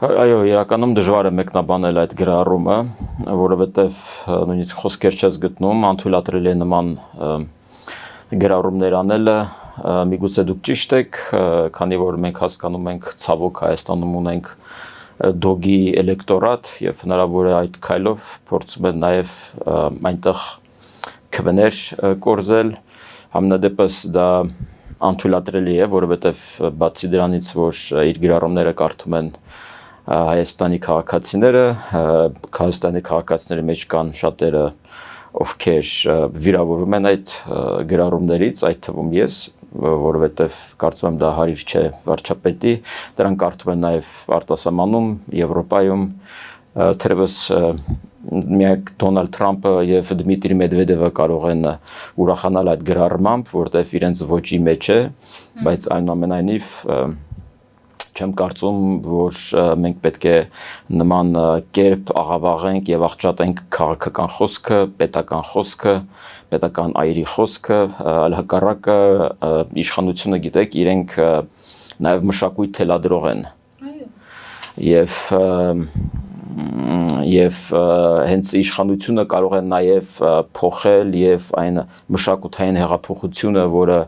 Այո, իրականում դժվար է մեկնաբանել այդ գրառումը, որովհետև նույնիսկ խոսքեր չես գտնում, անթույլատրելի է նման գրառումներ անելը, միգուցե դուք ճիշտ եք, քանի որ մենք հասկանում ենք ցավոք Հայաստանում ունենք դոգի էլեկտորատ եւ հնարավոր է այդ քայլով փորձում են նաեւ այնտեղ քվեներ կորզել, համենայնդեպս դա անթույլատրելի է, որովհետև բացի դրանից, որ իր գրառումները կարդում են Հայաստանի քաղաքացիների մեջ կան շատերը, ովքեր վիրավորվում են այդ գրառումներից, այդ թվում ես, որովհետև կարծում եմ դա հարիր չէ վարչապետի, դրանք կարդում են նաև արտասահմանում, Եվրոպայում, թերևս միակ Դոնալդ Թրամփը եւ Դմիտրի Մեդվեդևը կարող են ուրախանալ այդ գրառմամբ, որտեղ իրենց ոճի մեջ է, բայց այնուամենայնիվ չեմ կարծում, որ մենք պետք է նման կերպ աղավաղենք եւ աղճատենք քաղաքական խոսքը, պետական այրի խոսքը, այլ հակառակը իշխանությունը գիտեք, իրենք նաեւ մշակույթ թելադրող են։ Եվ հենց իշխանությունը կարող է նաեւ փոխել եւ այն մշակութային հեղափոխությունը, որը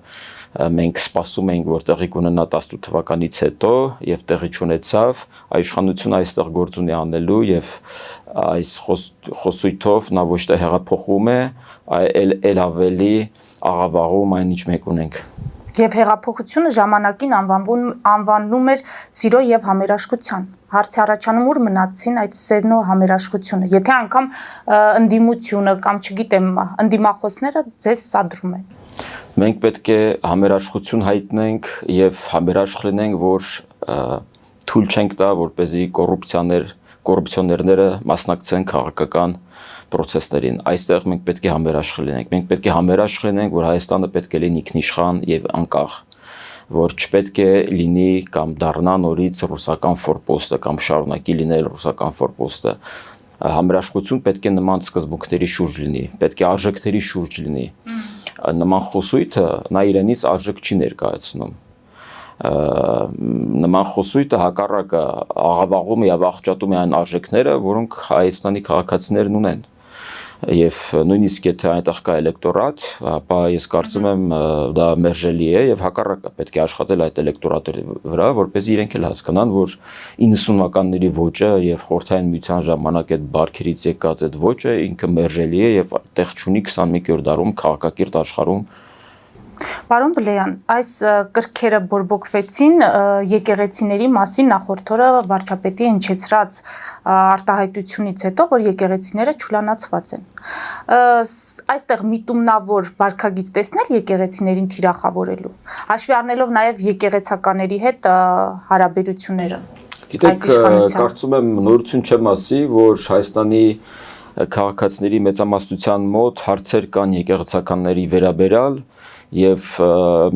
մենք սպասում էինք, որ տեղի կունենա 18 թվականից հետո եւ տեղի չունեցավ, իշխանությունը այստեղ գործ ունի անելու եւ այս խոսույթով նա ոչ թե հեղափոխում է, այլ ավելի աղավաղում այն ինչ մենք ունենք։ Եվ հեղափոխությունը ժամանակին անվանում էր սիրո եւ համերաշխության։ Հարցի առաջանում ուր մնացին այդ սերն ու համերաշխությունը։ Եթե անգամ ընդդիմությունը կամ չգիտեմ, ընդդիմախոսները ձեզ սադրում են։ Մենք պետք է համերաշխություն հայտնենք եւ համերաշխ լինենք, որ թույլ չենք տա, որպեսզի կոռուպցիոներները մասնակցեն քաղաքական process-ներին։ Այստեղ մենք պետք է համերաշխ լինենք։ Մենք պետք է համերաշխ լինենք, որ Հայաստանը պետք է լինի ինքնիշխան եւ անկախ, որ չպետք է լինի կամ դառնա նորից ռուսական ֆորպոստը կամ շարունակի լինել ռուսական ֆորպոստը։ Համերաշխություն պետք է նման սկզբունքների շուրջ լինի, պետք է արժեքների շուրջ լինի։ Նման խոսույթը նա իրենից արժեք չի ներկայացնում։ Նման խոսույթը հակառակը աղավաղում եւ աղճատում է այն արժեքները, որոնք Հայաստանի քաղաքացիներն ունեն։ Եվ նույնիսկ եթե այնտեղ կա էլեկտորատ, ապա ես կարծում եմ դա մերժելի է եւ հակառակը պետք է աշխատել այդ էլեկտորատի վրա, որպեսզի իրենք էլ հասկանան, որ 90-ականների ոճը եւ Խորհրդային Միության ժամանակ այդ բարքերից եկած այդ ոճը ինքը մերժելի է եւ տեղ չունի 21-րդ դարում քաղաքակիրթ աշխարհում։ Պարոն Բլեյան, այս կրքերը բորբոքվեցին եկեղեցիների մասին նախորդ օրը վարչապետի հնչեցրած արտահայտությունից հետո, որ եկեղեցիները չուլանացված են։ Այստեղ միտումնավոր վարքագիծ տեսնել եկեղեցիներին թիրախավորելու, հաշվի առնելով նաև եկեղեցականների հետ հարաբերությունները։ Գիտեք, կարծում եմ նորություն չեմ ասի, որ Հայաստանի քաղաքացիների մեծամասնության մոտ հարցեր կան եկեղեցականների վերաբերյալ եւ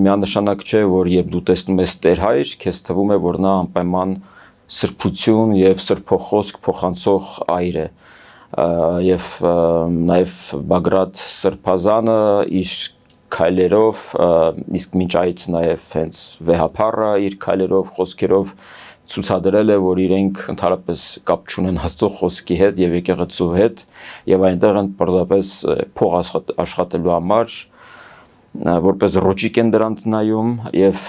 միանշանակ չէ, որ երբ դու տեսնում ես Տեր Հայր, քեզ թվում է, որ նա անպայման սրբություն եւ սրբոխոսք փոխանցող այր է։ Եվ նաեւ Բագրատ Սրբազանը իր քայլերով, իսկ մինչ այդ նաեւ հենց վեհապարը իր քայլերով, խոսքերով ցուցադրել է, որ իրենք ընդհանրապես կապ չունեն Աստծո խոսքի հետ եւ եկեղեցու հետ եւ այնտեղ են պարզապես փող աշխատելու համար որպես ռոճիկ են դրանց նայում եւ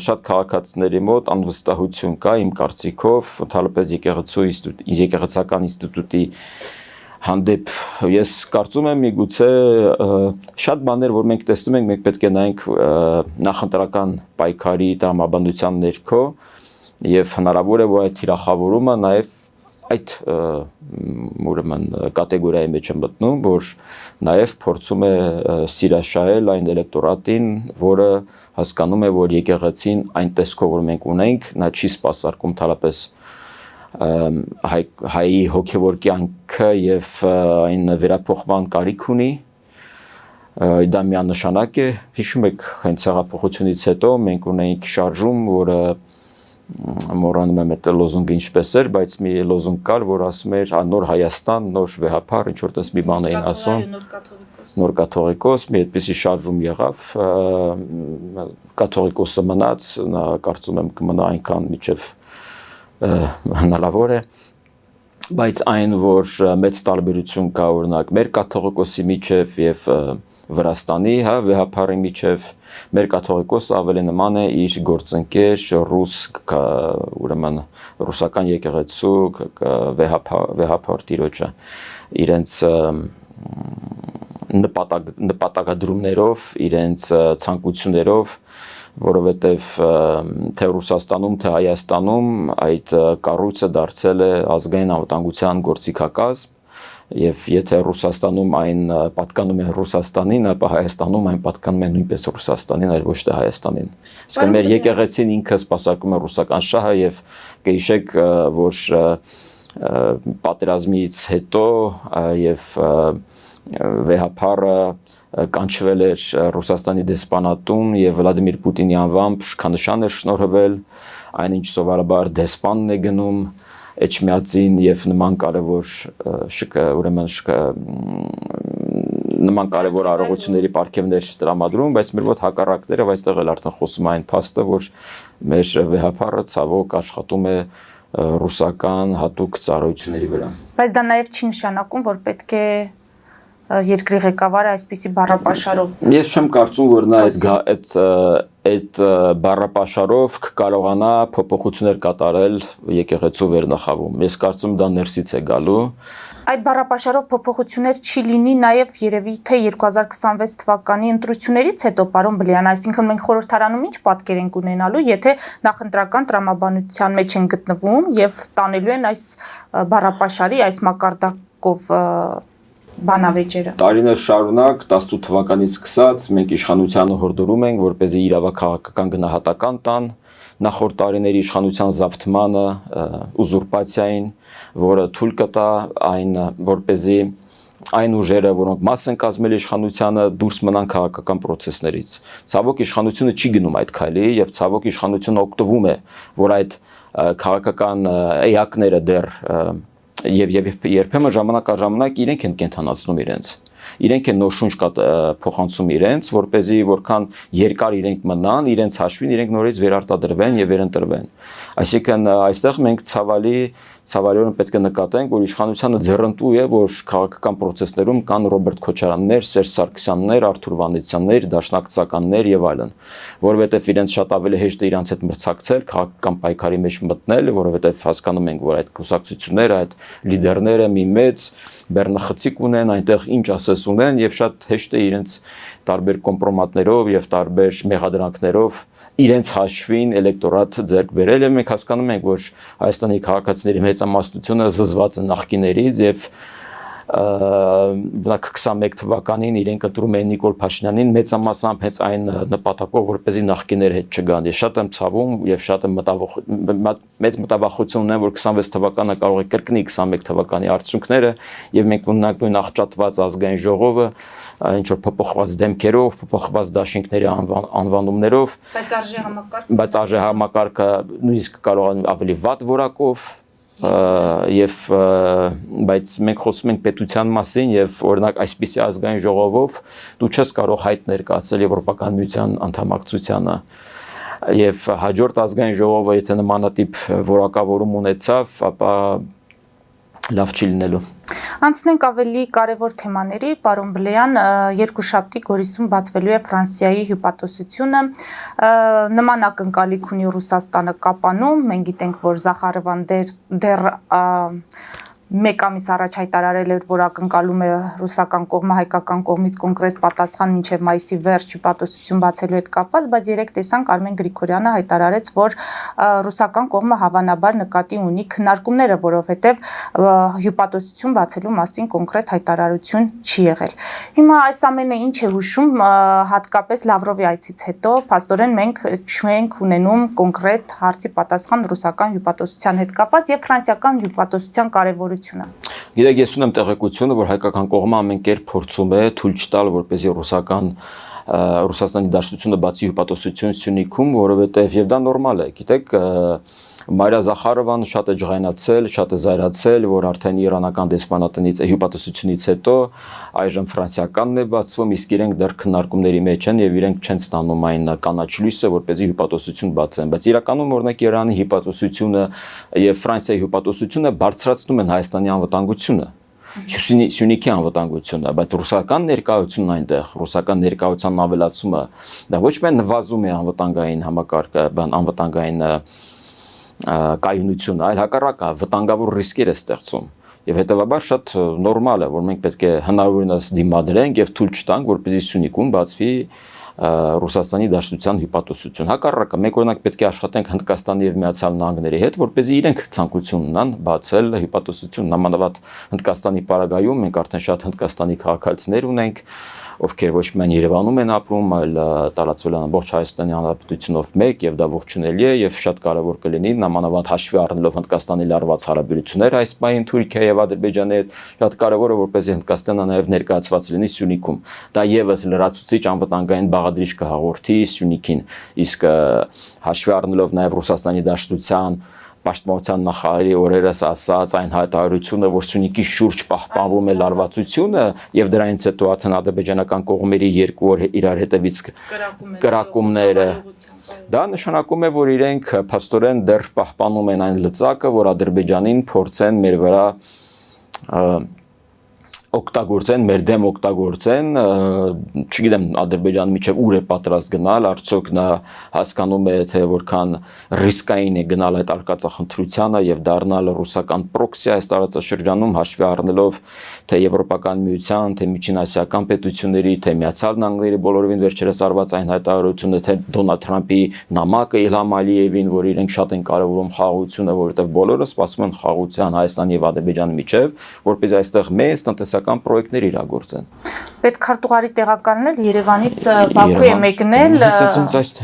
շատ քաղաքացիների մոտ անվստահություն կա իմ կարծիքով ընդհանրապես եկեղեցական ինստիտուտի հանդեպ ես կարծում եմ միգուցե շատ բաներ որ մենք տեսնում ենք մենք պետք է նայենք նախընտրական պայքարի տրամաբանության ներքո եւ հնարավոր է որ այդ թիրախավորումը նաեւ այդ ուրեմն կատեգորիայի մեջ է մտնում, որ նաև փորձում է սիրաշահել այն էլեկտորատին, որը հասկանում է, որ եկեղեցին այն տեսքով, որ մենք ունենք, նա չի սպասարկում թալապես հայի հոգևոր կյանքը եւ այն վերափոխման կարիք ունի, դա միանշանակ է, հիշում եք հենց հեղափոխությունից հետո մենք ունենք շարժում, որը մոռանում եմ այդ լոզունգը ինչպես էր, բայց մի լոզունգ կար, որ ասում էր նոր Հայաստան, նոր վեհապար, ինչ որտես մի բան էին ասում, նոր կաթողիկոս, մի այդպիսի շարժում եղավ, կաթողիկոսը մնաց, նա կարծում եմ կմնա այնքան միջև հնարավոր է, բայց այն, որ մեծ տարբերություն կա օրինակ մեր կաթողիկոսի միջև եւ Վրաստանի, հա, վեհապարի միջև, մեր կաթողիկոսը ավելի նման է իր գործընկեր ռուս, ուրեմն ռուսական եկեղեցու վեհապար տիրոջը, իրենց նպատակադրումներով, իրենց ցանկություններով, որովհետև թե Ռուսաստանում, թե Հայաստանում այդ կառույցը դարձել է ազգային անվտանգության գործիքակազմ, եւ եթե Ռուսաստանում այն պատկանում է Ռուսաստանին, ապա Հայաստանում այն պատկանում է նույնպես Ռուսաստանին, այլ ոչ թե Հայաստանին։ Իսկ մեր եկեղեցին ինքը սպասարկում է ռուսական շահը եւ կհիշեք, որ պատերազմից հետո եւ վեհապարը կանչվել էր Ռուսաստանի դեսպանատում եւ Վլադիմիր Պուտինի անվամբ շքանշան էր շնորհվել, այնինչ սովորաբար դեսպանն է գնում Էջմիածին եւ նման կարևոր նման կարևոր առողությունների պարգևներ տրամադրում, բայց մեր մոտ հակառակները այստեղ էլ արդեն խոսում այն փաստը, որ մեր վեհապարը ցավոք աշխատում է ռուսական հատուկ ծառայությունների վրա։ Բայց դա նաեւ չի նշանակում, որ պետք է երկրի ղեկավարը այսպիսի բառապաշարով։ Ես չեմ կարծում, որ նա այդ բառապաշարով կարողանա փոփոխություններ կատարել եկեղեցու վերնախավում։ Ես կարծում դա ներսից է գալու։ Այդ բառապաշարով փոփոխություններ չի լինի նաև երևի թե 2026 թվականի ընտրություններից հետո, պարոն Բլեյան, այսինքն մենք խորհրդարանում ինչ պատկեր ենք ունենալու, եթե նախընտրական տրամաբանության մեջ են գտնվում եւ տանելու են այս բառապաշարի, այս մակարդակով բանավեճերը։ Տարիներ շարունակ 18 թվականից սկսած մենք իշխանությանը հորդորում ենք, որպեսզի իրավաքաղաքական գնահատական տան նախորդ տարիների իշխանության զավթմանը, ուզուրպացիային, որը թույլ կտա այն, որպեսզի այն ուժերը, որոնք մաս են կազմել իշխանությանը, դուրս մնան քաղաքական process-ներից։ Ցավոք իշխանությունը չի գնում այդ քայլի եւ ցավոք իշխանությունը օգտվում է, որ այդ քաղաքական էակները դեռ եւ երբեմն ժամանակ առ ժամանակ իրենք են կենթանացնում իրենք են նոր շունչ փոխանցում իրենց, որպեսզի որքան երկար իրենք մնան, իրենց հաշվին իրենք նորից վերարտադրվեն եւ վերընտրվեն։ Այսինքն այստեղ մենք ցավալիորեն պետք է նկատենք, որ իշխանությունը ձեռնտու է, որ քաղաքական process-ներում կան Ռոբերտ Քոչարյաններ, Սերժ Սարգսյաններ, Արթուր Վանեցյաններ, դաշնակցականներ եւ այլն, որովհետեւ իրենց շատ ավելի հեշտ է իրանց հետ մրցակցել, քաղաքական պայքարի մեջ մտնել, որովհետեւ հասկանում ենք, որ այդ կուսակցությունները, այդ լիդերները մի մեծ բեռնախցիկ ունեն, այնտեղ ինչ ասես ունեն եւ շատ հեշտ է իրենց տարբեր կոմպրոմատներով եւ տարբեր մեղադրանքներով իրենց հաշվին էլեկտորատ ձեռք բերել եւ մենք հասկանում ենք, որ Հայաստանի քաղաքացիների մեծամասնությունը զզված է նախկիներից եւ 21 թվականին իրենք ընտրում էին Նիկոլ Փաշինյանին մեծամասամբ հենց այն նպատակով, որպեսզի նախկիներ հետ չգան։ Ես շատ եմ ցավում եւ շատ եմ մեծ մտավախություն ունեմ, որ 26 թվականը կարող է կրկնի 21 թվականի արդյունքները եւ մենք ունենանք նույն աղճատված ազգային ժողովը, ինչ որ փոփոխված դեմքերով, փոփոխված դաշինքների անվանումներով, բայց արժե համակարգը նույնիսկ կարող է ավելի վատ որակով եւ բայց մենք խոսում ենք պետության մասին եւ օրինակ այսպիսի ազգային ժողովով դու չես կարող հայտ ներկայացնել Եվրոպական միության անդամակցությանը եւ հաջորդ ազգային ժողովը եթե նմանատիպ որակավորում ունեցավ, ապա լավ չի լինելու։ Անցնենք ավելի կարևոր թեմաների, պարոն Բլեյան, երկուշաբթի Գորիսում բացվելու է Ֆրանսիայի հյուպատոսությունը, նման ակնկալիք ունի Ռուսաստանը Կապանում, մենք գիտենք, որ Զախարովան դեռ մեկ ամիս առաջ հայտարարել էր, որ ակնկալում է ռուսական կողմը հայկական կողմից կոնկրետ պատասխան մինչև մայիսի վերջ հյուպատոսություն բացելու հետ կապված, բայց երեք տեսանք Արմեն Գրիգորյանը հայտարարեց, որ ռուսական կողմը հավանաբար նկատի ունի քննարկումները, որովհետև հյուպատոսություն բացելու մասին կոնկրետ հայտարարություն չի եղել։ Հիմա այս ամենը ինչ է հուշում, հատկապես Լավրովի այցից հետո, փաստորեն մենք չենք ունենում կոնկրետ հարցի պատասխան ռուսական հյուպատոսության հետ կապված եւ ֆրանսիական հյուպատոսության կարևորությունը։ Գիտեք, ես ունեմ տեղեկությունը, որ հայկական կողմը ամեն կերպ փորձում է թույլ չտալ, որպեսզի ռուսական Ռուսաստանի Դաշնությունը բացի հյուպատոսություն Սյունիքում, որովհետև եւ դա նորմալ է, գիտեք, Մարիա Զախարովան շատ է ջղայնացել, շատ է զայրացել, որ արդեն իրանական դեսպանատնից հյուպատոսությունից հետո այժմ ֆրանսիականն է բացվում, իսկ իրենք դեռ քննարկումների մեջ են եւ իրենք չեն ստանում այն կանաչ լույսը, որպեսզի հյուպատոսություն բացեն, բայց իրականում օրինակ Իրանի հյուպատոսությունը եւ Ֆրանսիայի հյուպատոսությունը բարձրացնում են Հայաստանի անվտանգությունը։ Սյունիքի անվտանգությունը, բայց ռուսական ներկայությունն այնտեղ, ռուսական ներկայության ավելացումը դա ոչ միայն նվազում է անվտանգային համակարգը, անվտանգային կայունությունը, այլ հակառակը վտանգավոր ռիսկեր է ստեղծում։ Եվ հետևաբար շատ նորմալ է, որ մենք պետք է հնարավորինս դիմադրենք եւ թույլ չտանք, որպեսզի Սյունիքում բացվի Ռուսաստանի Դաշնության հյուպատոսություն։ Հակառակը, մենք օրինակ պետք է աշխատենք Հնդկաստանի եւ Միացյալ Նահանգների հետ, որպեսզի իրենք ցանկություն ունենան բացել հյուպատոսություն։ Նամանավանդ Հնդկաստանի պարագայում մենք արդեն շատ հնդկաստանի քաղաքացիներ ունենք, ովքեր ոչ միայն Երևանում են ապրում, այլ տարածվել են ամբողջ Հայաստանի Հանրապետությունով մեկ եւ դա ողջունելի է եւ շատ կարեւոր կլինի նամանավանդ հաշվի առնելով Հնդկաստանի լարված հարաբերությունները այս պահին Թուրքիայի եւ Ադրբեջանի հետ շատ կարեւոր է որպեսզի Հնդկաստանը նաեւ ներկայացված լինի Սյունիքում։ Դա եւս լրացուցիչ անվտանգային բաղադրիչ կհաղորդի Սյունիքին, իսկ հաշվի առնելով նաեւ Ռուսաստանի Դաշնության Պաշտպանության նախարարի օրերս ասած այն հայտարարությունը, որ Սյունիքի շուրջ պահպանվում է լարվածությունը եւ դրանից հետո արդեն ադրբեջանական կողմերի 2 օր իրար հետևից կրակումները, դա նշանակում է, որ իրենք փաստորեն դեռ պահպանում են այն լծակը, որ Ադրբեջանին փորձեն մեր վրա օգտագործեն, մեր դեմ օգտագործեն, չգիտեմ Ադրբեջանը միջև ուր է պատրաստ գնալ, արդյոք նա հասկանում է, թե որքան ռիսկային է գնալ այդ արկածախնդրությանը եւ դառնալ ռուսական պրոքսի այս տարածաշրջանում, հաշվի առնելով թե Եվրոպական միության, թե միջինասիական պետությունների, թե Միացյալ Նահանգների բոլորովին վերջերս արված այն հայտարարությունը, թե Դոնալդ Թրամփի նամակը Իլհամ Ալիևին, որ իրենք շատ են կարևորում խաղաղությունը, որովհետեւ բոլորը սպասում են խաղաղության Հայաստանի եւ Ադրբեջանի միջև, որպեսզի այստեղ մեծ տնտեսական պրոյեկտներ իրագործեն։ Պետքարտուղարի տեղակալներ Երևանից Բաքու է մեկնել։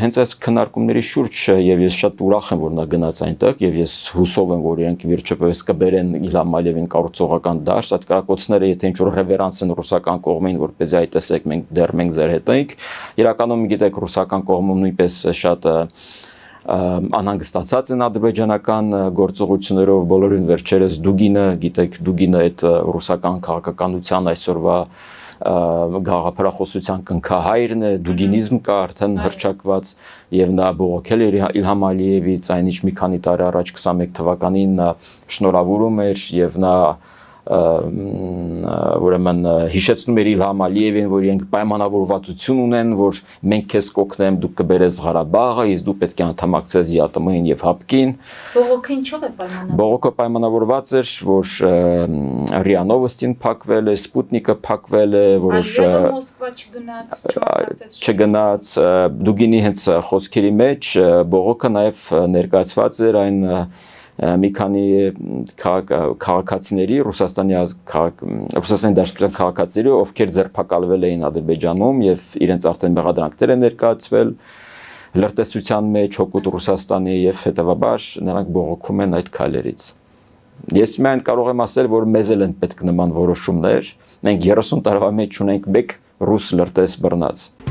Հենց այս քննարկումների շուրջ եւ ես շատ ուրախ եմ, որ նա գնաց այնտեղ եւ ես հուսով եմ, որ իրենք վերջապես կբերեն Իլհամ Ալիևին կառուցողական դաշտ, այդ կրակոցները եթե ինչ-որ ռևերանս են ռուսական կողմին, որպեսզի այդ տեսեք մենք ձեր հետ ենք։ Իրականում գիտեք ռուսական կողմում նույնպես շատ անհանգստացած են ադրբեջանական գործողություններով, բոլորին վերջերս Դուգինը, գիտեք, Դուգինը այդ ռուսական քաղաքականության այսօրվա գաղափարախոսության կնքահայրն է, դուգինիզմ կա արդեն հռչակված եւ նա բողոքել էր Իլհամ Ալիևից, այնինչ մի քանի տարի առաջ 21 թվականին նա շնորհավորում էր եւ նա ուրեմն հիշեցնում էր Իլհամ Ալիևին, որ իրենք պայմանավորվածություն ունեն, որ մենք քեզ կօգնենք, դու կբերես Ղարաբաղը, իսկ դու պետք է անդամակցես ԵԱՏՄ-ին եւ ՀԱՊԿ-ին։ Բողոքը ինչով է պայմանավորված։ Բողոքը պայմանավորված էր, որ ՌԻԱ Նովոստին փակվել է, Սպուտնիկը փակվել է, որոշ Մոսկվա չգնաց, Դուգինի հենց խոսքերի մեջ բողոքը նաեւ ներկայացված էր այն մի քանի քաղաքացիների Ռուսաստանի Դաշնության քաղաքացիների, ովքեր ձերբակալվել էին Ադրբեջանում եւ իրենց արդեն մեղադրանքներ են ներկայացվել լրտեսության մեջ հօգուտ Ռուսաստանի եւ հետեւաբար նրանք բողոքում են այդ քայլերից։ Ես միայն կարող եմ ասել, որ մեզ էլ են պետք նման որոշումներ։ Մենք 30 տարվա մեջ ունենք մեկ ռուս լրտես բռնած։